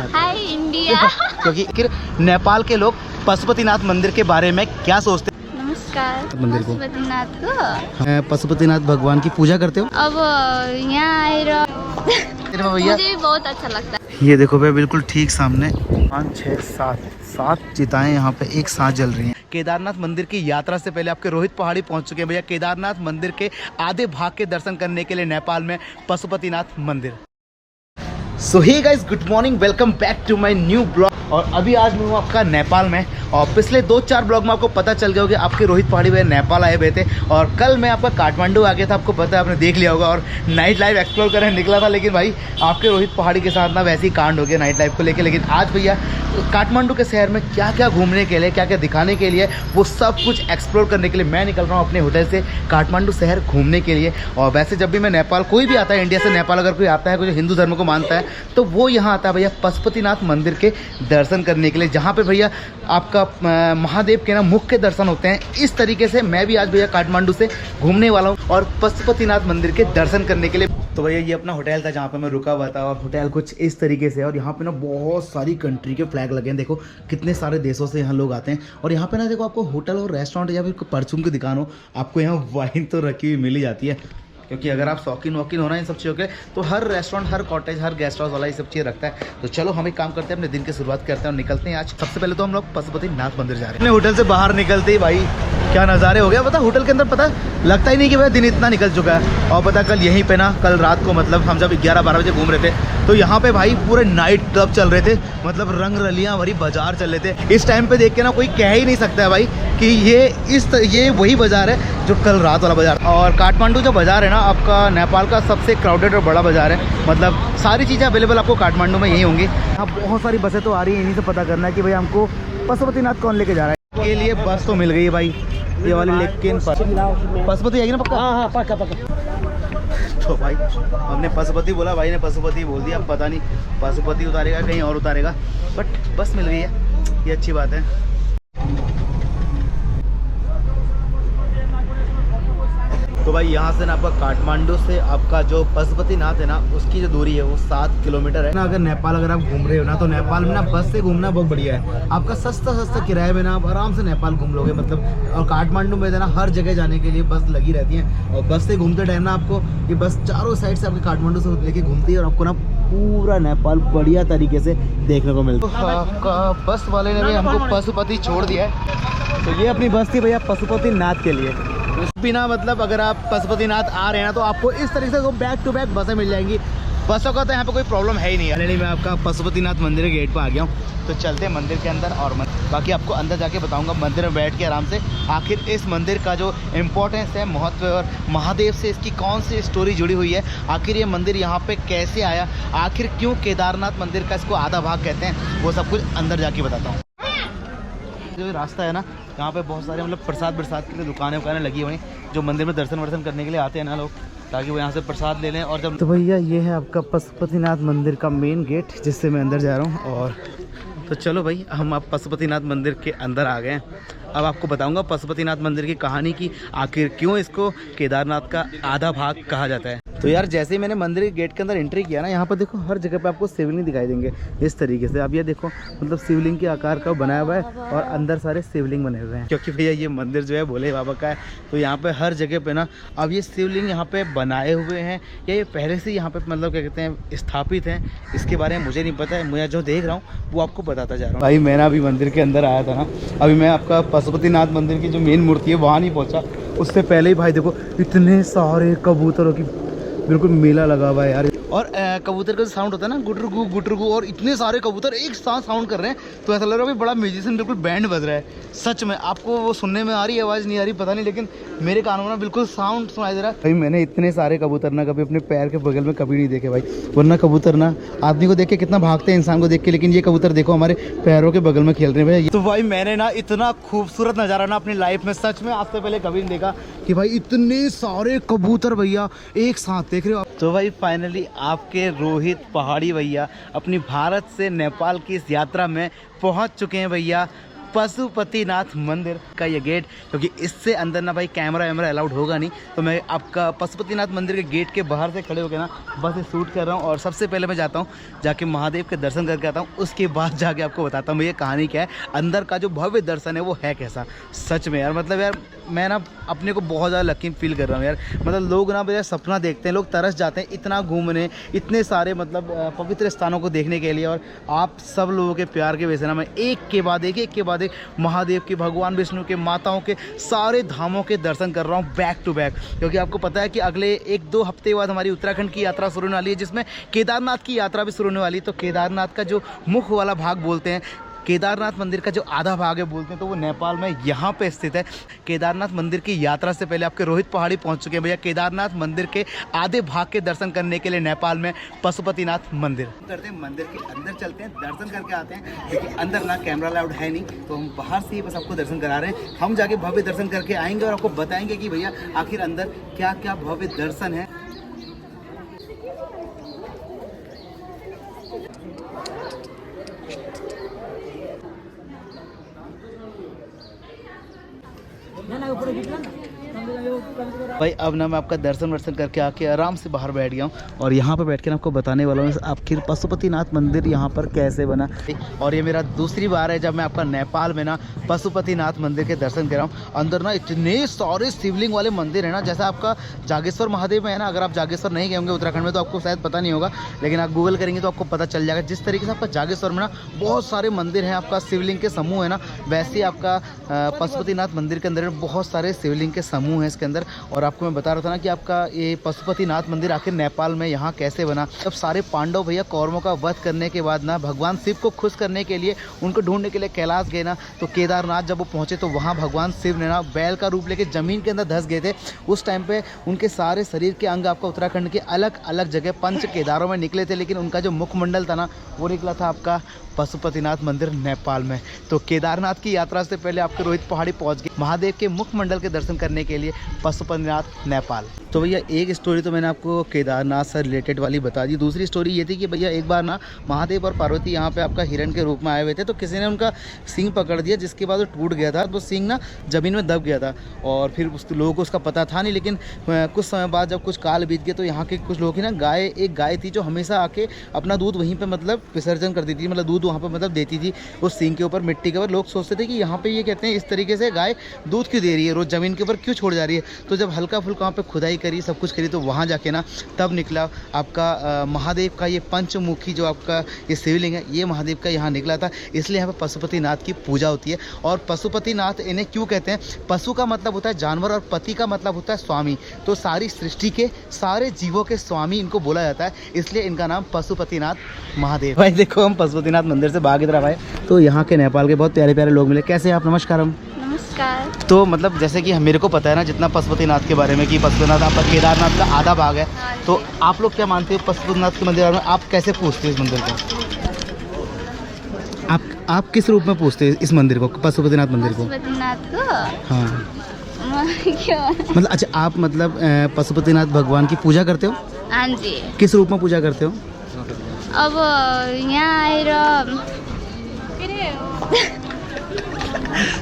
पशुपतिनाथ? हाय India. क्योंकि नेपाल के लोग पशुपतिनाथ मंदिर के बारे में क्या सोचते हैं? नमस्कार। मंदिर को पशुपतिनाथ को पशुपतिनाथ भगवान की पूजा करते हो? अब यहाँ आएर भैया मुझे भी बहुत अच्छा लगता है। ये देखो भैया, बिल्कुल ठीक सामने 5 6 7 चिताएं यहाँ पे एक साथ जल रही हैं। केदारनाथ मंदिर की यात्रा से पहले आपके रोहित पहाड़ी पहुंच चुके हैं भैया। केदारनाथ मंदिर के आधे भाग के दर्शन करने के लिए नेपाल में पशुपतिनाथ मंदिर। So hey guys, good morning, welcome back to my new blog. और अभी आज मैं हूँ आपका नेपाल में, और पिछले 2-4 ब्लॉग में आपको पता चल गया होगा कि आपके रोहित पहाड़ी भैया नेपाल आए हुए थे। और कल मैं आपका काठमांडू आ गया था, आपको पता है, आपने देख लिया होगा, और नाइट लाइफ एक्सप्लोर करने निकला था। लेकिन भाई आपके रोहित पहाड़ी के साथ ना वैसे ही कांड हो गया नाइट लाइफ को लेकर। लेकिन आज भैया काठमांडू के शहर में क्या क्या घूमने के लिए, क्या क्या दिखाने के लिए, वो सब कुछ एक्सप्लोर करने के लिए मैं निकल रहा हूँ अपने होटल से काठमांडू शहर घूमने के लिए। और वैसे जब भी मैं नेपाल, कोई भी आता है इंडिया से नेपाल, अगर कोई आता है कोई हिंदू धर्म को मानता है, तो वो यहाँ आता है भैया पशुपतिनाथ मंदिर के दर्शन करने के लिए, जहाँ पे भैया आपका महादेव के ना मुख्य दर्शन होते हैं। इस तरीके से मैं भी आज भैया काठमांडू से घूमने वाला हूँ और पशुपतिनाथ मंदिर के दर्शन करने के लिए। तो भैया ये अपना होटल था जहाँ पे मैं रुका हुआ था, और होटल कुछ इस तरीके से है। और यहाँ पे ना बहुत सारी कंट्री के फ्लैग लगे हैं, देखो कितने सारे देशों से यहाँ लोग आते हैं। और यहाँ पे ना देखो, आपको होटल और रेस्टोरेंट या फिर परचून की दुकान हो, आपको यहाँ वाइन तो रखी हुई मिल ही जाती है। क्योंकि अगर आप शौकीन वॉकीन होना इन सब चीज़ों के, तो हर रेस्टोरेंट, हर कॉटेज, हर गेस्ट हाउस वाला ये सब चीज़ रखता है। तो चलो हम एक काम करते हैं, अपने दिन की शुरुआत करते हैं और निकलते हैं। आज सबसे पहले तो हम लोग पशुपतिनाथ मंदिर जा रहे हैं। अपने होटल से बाहर निकलते ही भाई क्या नज़ारे हो गया, पता होटल के अंदर, पता लगता ही नहीं कि भाई दिन इतना निकल चुका है। और पता कल यहीं पे ना, कल रात को मतलब हम जब 11-12 बजे घूम रहे थे, तो यहाँ पे भाई पूरे नाइट क्लब चल रहे थे, मतलब रंग रलियाँ भरी बाजार चल रहे थे। इस टाइम पे देख के ना कोई कह ही नहीं सकता है भाई कि ये वही बाजार है जो कल रात वाला बाजार। और काठमांडू जो बाजार है ना आपका नेपाल का सबसे क्राउडेड और बड़ा बाजार है, मतलब सारी चीज़ें अवेलेबल आपको काठमांडू में यही होंगी। यहाँ बहुत सारी बसें तो आ रही हैं, इन्हीं से पता करना है कि भाई हमको पशुपतिनाथ कौन लेके जा रहा है। के लिए बस तो मिल गई है भाई ये वाली, लेकिन पशुपति आएगी ना पक्का? हाँ पक्का। तो भाई हमने पशुपति बोला, भाई ने पशुपति बोल दिया। पता नहीं पशुपति उतारेगा कहीं और उतारेगा, बट बस मिल गई है, ये अच्छी बात है। तो भाई यहाँ से ना आपका काठमांडू से आपका जो पशुपतिनाथ है ना, उसकी जो दूरी है वो 7 किलोमीटर है ना। अगर नेपाल अगर आप घूम रहे हो ना, तो नेपाल में ना बस से घूमना बहुत बढ़िया है। आपका सस्ता किराए में ना आप आराम से नेपाल घूम लोगे, मतलब। और काठमांडू में ना हर जगह जाने के लिए बस लगी रहती है, और बस से घूमते टाइम ना आपको ये बस चारों साइड से आपके काठमांडू से लेके घूमती है, और आपको ना पूरा नेपाल बढ़िया तरीके से देखने को मिलता है। आपका बस वाले ने भी हमको पशुपति छोड़ दिया है, तो ये अपनी बस थी भैया पशुपतिनाथ के लिए। बिना मतलब अगर आप पशुपतिनाथ आ रहे हैं ना, तो आपको इस तरीके से बैक टू बैक बसें मिल जाएंगी। बसों का तो यहाँ पे कोई प्रॉब्लम है ही नहीं है। मैं आपका पशुपतिनाथ मंदिर के गेट पर आ गया हूँ, तो चलते हैं मंदिर के अंदर। और बाकी आपको अंदर जाके बताऊंगा मंदिर में बैठ के आराम से, आखिर इस मंदिर का जो इम्पोर्टेंस है, महत्व है, और महादेव से इसकी कौन सी स्टोरी जुड़ी हुई है, आखिर ये मंदिर यहाँ पे कैसे आया, आखिर क्यों केदारनाथ मंदिर का इसको आधा भाग कहते हैं, वो सब कुछ अंदर जाके बताता हूँ। जो रास्ता है ना, यहाँ पे बहुत सारे मतलब प्रसाद के लिए दुकानें लगी हुई हैं, जो मंदिर में दर्शन वर्शन करने के लिए आते हैं ना लोग, ताकि वो यहाँ से प्रसाद ले लें। और जब तो भैया ये है आपका पशुपतिनाथ मंदिर का मेन गेट, जिससे मैं अंदर जा रहा हूँ। और तो चलो भाई, हम आप पशुपतिनाथ मंदिर के अंदर आ गए हैं। अब आपको बताऊंगा पशुपतिनाथ मंदिर की कहानी, की आखिर क्यों इसको केदारनाथ का आधा भाग कहा जाता है। तो यार जैसे ही मैंने मंदिर के गेट के अंदर एंट्री किया ना, यहाँ पर देखो हर जगह पे आपको शिवलिंग दिखाई देंगे इस तरीके से। अब ये देखो, मतलब शिवलिंग के आकार का बनाया हुआ है, और अंदर सारे शिवलिंग बने हुए हैं, क्योंकि भैया ये मंदिर जो है भोले बाबा का है। तो यहाँ पे हर जगह पे ना अब ये शिवलिंग यहाँ पे बनाए हुए हैं, या ये पहले से यहाँ पे मतलब क्या कहते हैं स्थापित हैं, इसके बारे में मुझे नहीं पता है। मैं जो देख रहा हूँ वो आपको बताता जा रहा हूँ। भाई मैंने अभी मंदिर के अंदर आया था ना, अभी मैं आपका पशुपतिनाथ मंदिर की जो मेन मूर्ति है वहाँ नहीं पहुँचा, उससे पहले ही भाई देखो इतने सारे कबूतरों की बिल्कुल मेला लगा हुआ है यार। और कबूतर का जो साउंड होता है ना, गुटरगू गुटरगू, और इतने सारे कबूतर एक साथ साउंड कर रहे हैं, तो ऐसा लग रहा है कि बड़ा म्यूजिशियन बिल्कुल बैंड बज रहा है। सच में आपको वो सुनने में आ रही है, आवाज़ नहीं आ रही पता नहीं, लेकिन मेरे कानों में ना बिल्कुल साउंड सुनाई दे रहा है। भाई मैंने इतने सारे कबूतर ना कभी अपने पैर के बगल में कभी नहीं देखे भाई, वरना कबूतर ना आदमी को देख के कितना भागते हैं, इंसान को देख के, लेकिन ये कबूतर देखो हमारे पैरों के बगल में खेल रहे हैं भाई। तो भाई मैंने ना इतना खूबसूरत नज़ारा ना अपनी लाइफ में सच में आज से पहले कभी नहीं देखा, कि भाई इतने सारे कबूतर भैया एक साथ देख रहे हो। तो भाई फाइनली आपके रोहित पहाड़ी भैया अपनी भारत से नेपाल की इस यात्रा में पहुंच चुके हैं भैया पशुपतिनाथ मंदिर का ये गेट, क्योंकि इससे अंदर ना भाई कैमरा वैमरा अलाउड होगा नहीं, तो मैं आपका पशुपतिनाथ मंदिर के गेट के बाहर से खड़े होकर ना बस ये शूट कर रहा हूँ। और सबसे पहले मैं जाता हूँ जाके महादेव के दर्शन करके आता हूँ, उसके बाद जाके आपको बताता हूँ ये कहानी क्या है, अंदर का जो भव्य दर्शन है वो है कैसा। सच में यार, मतलब यार मैं ना अपने को बहुत ज़्यादा लकी फील कर रहा हूँ यार। मतलब लोग ना मेरा सपना देखते हैं, लोग तरस जाते हैं इतना घूमने, इतने सारे मतलब पवित्र स्थानों को देखने के लिए, और आप सब लोगों के प्यार के वजह से ना मैं एक के बाद एक महादेव के, भगवान विष्णु के, माताओं के सारे धामों के दर्शन कर रहा हूँ बैक टू बैक। क्योंकि आपको पता है कि अगले 1-2 हफ्ते बाद हमारी उत्तराखंड की यात्रा शुरू होने वाली है, जिसमें केदारनाथ की यात्रा भी शुरू होने वाली है। तो केदारनाथ का जो मुख वाला भाग बोलते हैं, केदारनाथ मंदिर का जो आधा भाग है बोलते हैं, तो वो नेपाल में यहाँ पे स्थित है। केदारनाथ मंदिर की यात्रा से पहले आपके रोहित पहाड़ी पहुँच चुके हैं भैया केदारनाथ मंदिर के आधे भाग के दर्शन करने के लिए नेपाल में पशुपतिनाथ मंदिर करते हैं। मंदिर के अंदर चलते हैं, दर्शन करके आते हैं, क्योंकि अंदर ना कैमरा अलाउड है नहीं, तो हम बाहर से ही बस आपको दर्शन करा रहे हैं। हम जाके भव्य दर्शन करके आएंगे और आपको बताएंगे कि भैया आखिर अंदर क्या क्या भव्य दर्शन है। भाई अब ना मैं आपका दर्शन वर्शन करके आके आराम से बाहर बैठ गया हूँ, और यहाँ पर बैठ के ना आपको बताने वाला हूँ आखिर पशुपतिनाथ मंदिर यहाँ पर कैसे बना। और ये मेरा दूसरी बार है जब मैं आपका नेपाल में ना पशुपतिनाथ मंदिर के दर्शन कर रहा हूँ। अंदर ना इतने सारे शिवलिंग वाले मंदिर है ना, जैसा आपका जागेश्वर महादेव में है ना। अगर आप जागेश्वर नहीं गए होंगे उत्तराखंड में तो आपको शायद पता नहीं होगा, लेकिन आप गूगल करेंगे तो आपको पता चल जाएगा। जिस तरीके से आपका जागेश्वर में ना बहुत सारे मंदिर हैं, आपका शिवलिंग के समूह है ना, वैसे ही आपका पशुपतिनाथ मंदिर के अंदर बहुत सारे शिवलिंग के समूह हैं इसके अंदर। और आपको मैं बता रहा था ना कि आपका ये पशुपतिनाथ मंदिर आखिर नेपाल में यहाँ कैसे बना। जब सारे पांडव भैया कौरवों का वध करने के बाद ना भगवान शिव को खुश करने के लिए, उनको ढूंढने के लिए कैलाश गए ना, तो केदारनाथ जब वो पहुँचे तो वहाँ भगवान शिव ने ना बैल का रूप लेके ज़मीन के अंदर धंस गए थे। उस टाइम पे उनके सारे शरीर के अंग आपका उत्तराखंड के अलग अलग जगह 5 केदारों में निकले थे, लेकिन उनका जो मुखमंडल था ना वो निकला था आपका पशुपतिनाथ मंदिर नेपाल में। तो केदारनाथ की यात्रा से पहले आपके रोहित पहाड़ी पहुंच गए महादेव के मुखमंडल के दर्शन करने के लिए पशुपतिनाथ नेपाल। तो भैया एक स्टोरी तो मैंने आपको केदारनाथ से रिलेटेड वाली बता दी। दूसरी स्टोरी ये थी कि भैया एक बार ना महादेव और पार्वती यहाँ पे आपका हिरण के रूप में आए हुए थे, तो किसी ने उनका सींग पकड़ दिया, जिसके बाद वो टूट गया था। वो सींग ना जमीन में दब गया था, और फिर उस लोगों को उसका पता था नहीं। लेकिन कुछ समय बाद जब कुछ काल बीत गया तो यहाँ के कुछ लोग ही ना एक गाय थी जो हमेशा आके अपना दूध वहीं पर मतलब विसर्जन कर देती थी, मतलब दूध वहाँ पर मतलब देती थी उस सींग के ऊपर, मिट्टी के ऊपर। लोग सोचते थे कि यहाँ पे ये कहते हैं इस तरीके से गाय दूध क्यों दे रही है, रोज जमीन के ऊपर क्यों छोड़ जा रही है। तो जब हल्का फुल्का वहाँ पे खुदाई करी, सब कुछ करी, तो वहाँ जाके ना तब निकला आपका महादेव का ये पंचमुखी जो आपका ये शिवलिंग है, ये महादेव का यहाँ निकला था। इसलिए यहाँ पे पशुपतिनाथ की पूजा होती है। और पशुपतिनाथ इन्हें क्यों कहते हैं? पशु का मतलब होता है जानवर और पति का मतलब होता है स्वामी, तो सारी सृष्टि के सारे जीवों के स्वामी इनको बोला जाता है, इसलिए इनका नाम पशुपतिनाथ महादेव। भाई देखो हम पशुपतिनाथ मंदिर से बाहर की तरफ आए तो यहाँ के नेपाल के बहुत प्यारे प्यारे लोग मिले। कैसे हैं आप? नमस्कार। नमस्कार। तो मतलब जैसे कि मेरे को पता है ना जितना पशुपतिनाथ के बारे में कि पशुपतिनाथ आपका केदारनाथ का आधा भाग है, तो आप लोग क्या मानते हो पशुपतिनाथ के मंदिर में? आप कैसे पूछते हो इस मंदिर को? आप किस रूप में पूछते हैं इस मंदिर को, पशुपतिनाथ मंदिर को? पशुपतिनाथ को? हाँ क्यों? मतलब अच्छा आप मतलब पशुपतिनाथ भगवान की पूजा करते हो? हाँ जी। किस रूप में पूजा करते हो? अब यहाँ आएर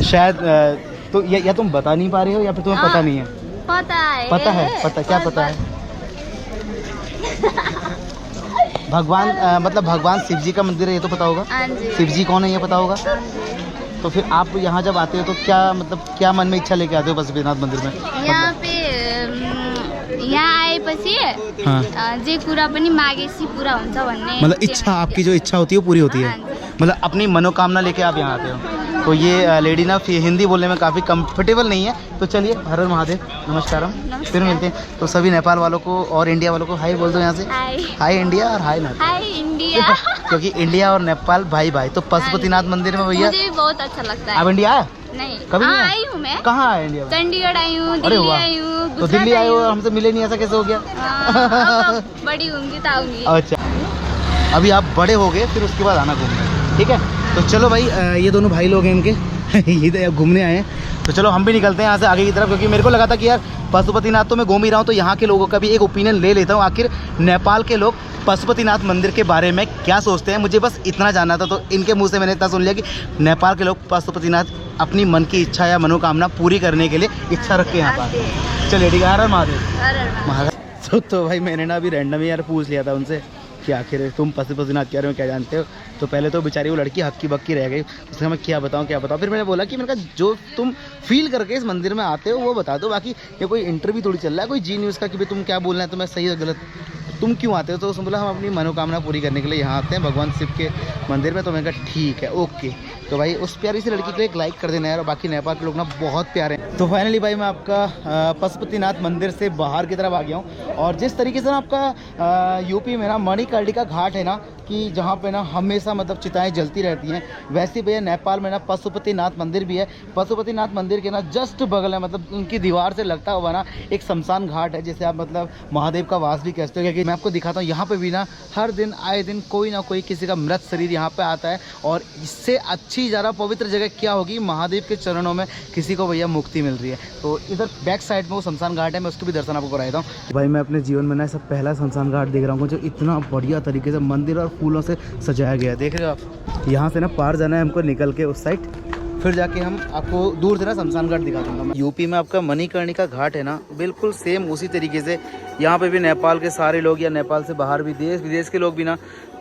शायद तो या तुम बता नहीं पा रहे हो या फिर तुम्हें पता नहीं है? पता है। पता है? पता क्या पता है? भगवान मतलब भगवान शिव जी का मंदिर है, ये तो पता होगा। हाँ जी। शिव जी कौन है ये पता होगा। तो फिर आप यहाँ जब आते हो तो क्या मतलब क्या मन में इच्छा लेके आते हो पशुपतिनाथ मंदिर में? यहाँ पे यहाँ आएपछि जे कुरा पनि मागेपछि पुरा हुन्छ भन्ने मतलब इच्छा, आपकी जो इच्छा होती है वो पूरी होती है, मतलब अपनी मनोकामना लेके आप यहाँ आते हो। तो ये लेडी ना हिंदी बोलने में काफ़ी कंफर्टेबल नहीं है, तो चलिए हर हर महादेव, नमस्कारम, फिर मिलते हैं। तो सभी नेपाल वालों को और इंडिया वालों को हाय बोल दो यहाँ से। हाय इंडिया और हाय नेपाल। Hi India. क्योंकि इंडिया और नेपाल भाई भाई। तो पशुपतिनाथ मंदिर में भैया मुझे भी बहुत अच्छा लगता है। आप इंडिया आए? नहीं, कभी नहीं आई हूँ मैं। कहाँ आए इंडिया में? चंडीगढ़ आई हूँ, अरे दिल्ली वाह। आई हूँ, तो दिल्ली आए हो, हमसे मिले नहीं, ऐसा कैसे हो गया? बड़ी होंगी तो आऊंगी। अच्छा अभी आप बड़े हो गए फिर उसके बाद आना घूमने, ठीक है? तो चलो भाई, ये दोनों भाई लोग हैं इनके ये तो घूमने आए हैं। तो चलो हम भी निकलते हैं यहाँ से आगे की तरफ, क्योंकि मेरे को लगा था कि यार पशुपतिनाथ तो मैं घूम ही रहा हूँ, तो यहाँ के लोगों का भी एक ओपिनियन ले लेता हूँ, आखिर नेपाल के लोग पशुपतिनाथ मंदिर के बारे में क्या सोचते हैं। मुझे बस इतना जानना था, तो इनके मुंह से मैंने इतना सुन लिया कि नेपाल के लोग पशुपतिनाथ अपनी मन की इच्छा या मनोकामना पूरी करने के लिए इच्छा रख के यहाँ पर। चलिए ठीक है, हर हर महादेव। महादेव। तो भाई मैंने ना अभी रैंडम ही यार पूछ लिया था उनसे कि आखिर तुम पशुपतिनाथ के बारे में क्या जानते हो। तो पहले तो बेचारी वो लड़की हक्की बक्की रह गई, उसका मैं क्या बताऊँ। फिर मैंने बोला कि मैंने कहा जो तुम फील करके इस मंदिर में आते हो वो बता दो, बाकी ये कोई इंटरव्यू थोड़ी चल रहा है कोई जी न्यूज़ का कि भाई तुम क्या बोलना है, तुम्हें सही है गलत, तुम क्यों आते हो। तो उसने बोला हम अपनी मनोकामना पूरी करने के लिए यहाँ आते हैं भगवान शिव के मंदिर में। तो मैंने कहा ठीक है ओके। तो भाई उस प्यारी सी लड़की को एक लाइक कर देना यार, और बाकी नेपाल के लोग ना बहुत प्यारे हैं। तो फाइनली भाई मैं आपका पशुपतिनाथ मंदिर से बाहर की तरफ आ गया हूँ, और जिस तरीके से ना आपका यूपी में ना मणिकर्णिका घाट है ना, कि जहाँ पे ना हमेशा मतलब चिताएं जलती रहती हैं, वैसे भैया नेपाल में ना पशुपतिनाथ मंदिर भी है। पशुपतिनाथ मंदिर के ना जस्ट बगल है, मतलब उनकी दीवार से लगता हुआ ना एक शमशान घाट है, जिसे आप मतलब महादेव का वास भी कहते हो। क्योंकि मैं आपको दिखाता हूँ यहाँ पे भी ना हर दिन आए दिन कोई ना कोई किसी का मृत शरीर यहाँ पे आता है, और इससे अच्छी ज़्यादा पवित्र जगह क्या होगी, महादेव के चरणों में किसी को भैया मुक्ति मिल रही है। तो इधर बैक साइड में वो शमशान घाट है, मैं उसको भी दर्शन आपको कराया हूँ। भाई मैं अपने जीवन में ना सब पहला शमशान घाट देख रहा हूँ, जो इतना बढ़िया तरीके से मंदिर और फूलों से सजाया गया है। देख रहे हो आप, यहाँ से ना पार जाना है हमको निकल के उस साइड, फिर जाके हम आपको दूर से ना शमशान घाट दिखा दूंगा मैं। यूपी में आपका मणिकर्णिका घाट है ना, बिल्कुल सेम उसी तरीके से यहाँ पे भी नेपाल के सारे लोग या नेपाल से बाहर भी देश विदेश के लोग भी ना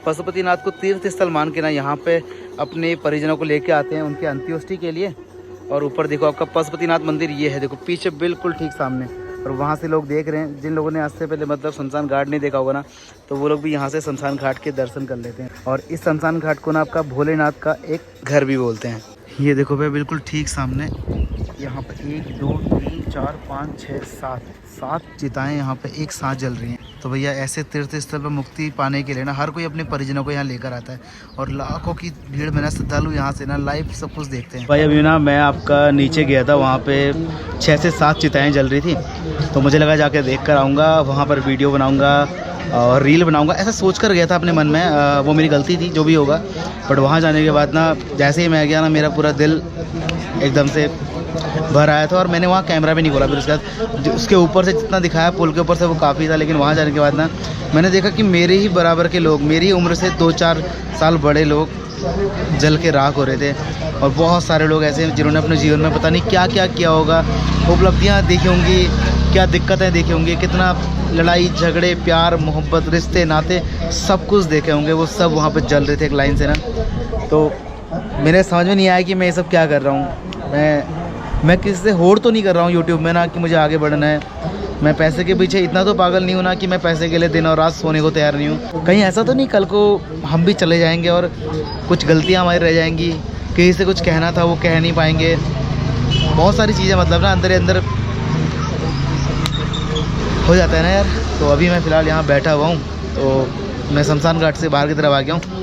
पशुपतिनाथ को तीर्थ स्थल मान के ना यहाँ पे अपने परिजनों को लेके आते हैं उनके अंत्येष्टि के लिए। और ऊपर देखो आपका पशुपतिनाथ मंदिर ये है, देखो पीछे बिल्कुल ठीक सामने, और वहाँ से लोग देख रहे हैं। जिन लोगों ने आज से पहले मतलब शमशान घाट नहीं देखा होगा ना, तो वो लोग भी यहाँ से शमशान घाट के दर्शन कर लेते हैं। और इस शमशान घाट को ना आपका भोलेनाथ का एक घर भी बोलते हैं। ये देखो भाई बिल्कुल ठीक सामने, यहाँ पे 1 2 3 4 5 6 7 चिताएं यहाँ पे एक साथ जल रही हैं। तो भैया ऐसे तीर्थ स्थल पर मुक्ति पाने के लिए ना हर कोई अपने परिजनों को यहाँ लेकर आता है, और लाखों की भीड़ में ना श्रद्धालु यहाँ से ना लाइव सब कुछ देखते हैं। भाई अभी ना मैं आपका नीचे गया था, वहाँ पे 6 से 7 चिताएं जल रही थी, तो मुझे लगा जाके देख कर आऊँगा, वहाँ पर वीडियो बनाऊँगा और रील बनाऊँगा, ऐसा सोच कर गया था अपने मन में। वो मेरी गलती थी जो भी होगा, बट वहाँ जाने के बाद ना जैसे ही मैं गया ना, मेरा पूरा दिल एकदम से भर आया था, और मैंने वहाँ कैमरा भी नहीं खोला। फिर उसके बाद उसके ऊपर से जितना दिखाया पुल के ऊपर से वो काफ़ी था, लेकिन वहाँ जाने के बाद ना मैंने देखा कि मेरे ही बराबर के लोग, मेरी उम्र से 2-4 साल बड़े लोग जल के राख हो रहे थे, और बहुत सारे लोग ऐसे हैं जिन्होंने अपने जीवन में पता नहीं क्या क्या किया होगा, उपलब्धियाँ देखी होंगी, क्या दिक्कतें देखी होंगी, कितना लड़ाई झगड़े प्यार मोहब्बत रिश्ते नाते सब कुछ देखे होंगे, वो सब वहाँ पर जल रहे थे एक लाइन से ना। तो मेरे समझ में नहीं आया कि मैं ये सब क्या कर रहा हूँ। मैं किसी से होड़ तो नहीं कर रहा हूँ यूट्यूब में ना कि मुझे आगे बढ़ना है। मैं पैसे के पीछे इतना तो पागल नहीं हूँ ना कि मैं पैसे के लिए दिन और रात सोने को तैयार नहीं हूँ। कहीं ऐसा तो नहीं कल को हम भी चले जाएंगे और कुछ गलतियाँ हमारी रह जाएंगी, किसी से कुछ कहना था वो कह नहीं पाएंगे, बहुत सारी चीज़ें मतलब ना अंदर अंदर हो जाता है ना यार। तो अभी मैं फ़िलहाल यहाँ बैठा हुआ हूँ, तो मैं शमशान घाट से बाहर की तरफ आ गया हूँ,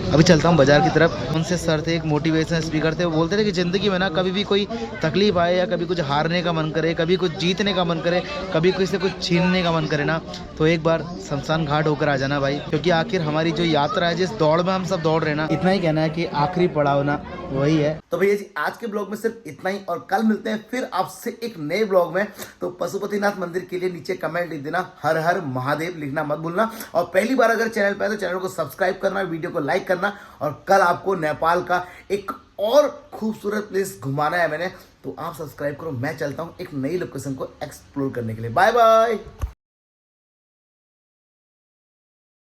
अभी चलता हूँ बाज़ार की तरफ। उनसे सर थे एक मोटिवेशन स्पीकर थे, वो बोलते थे कि ज़िंदगी में ना कभी भी कोई तकलीफ आए या कभी कुछ हारने का मन करे, कभी कुछ जीतने का मन करे, कभी किसी से कुछ छीनने का मन करे ना, तो एक बार शमशान घाट होकर आ जाना भाई, क्योंकि आखिर हमारी जो यात्रा है, जिस दौड़ में हम सब दौड़ रहे हैं ना, इतना ही कहना है कि आखिरी पड़ाव ना वही है। तो भैया जी आज के ब्लॉग में सिर्फ इतना ही, और कल मिलते हैं फिर आपसे एक नए ब्लॉग में। तो पशुपतिनाथ मंदिर के लिए नीचे कमेंट लिख देना, हर हर महादेव लिखना मत भूलना, और पहली बार अगर चैनल पे है तो चैनल को सब्सक्राइब करना, वीडियो को लाइक करना, और कल आपको नेपाल का एक और खूबसूरत प्लेस घुमाना है मैंने, तो आप सब्सक्राइब करो। मैं चलता हूँ एक नई लोकेशन को एक्सप्लोर करने के लिए। Bye bye.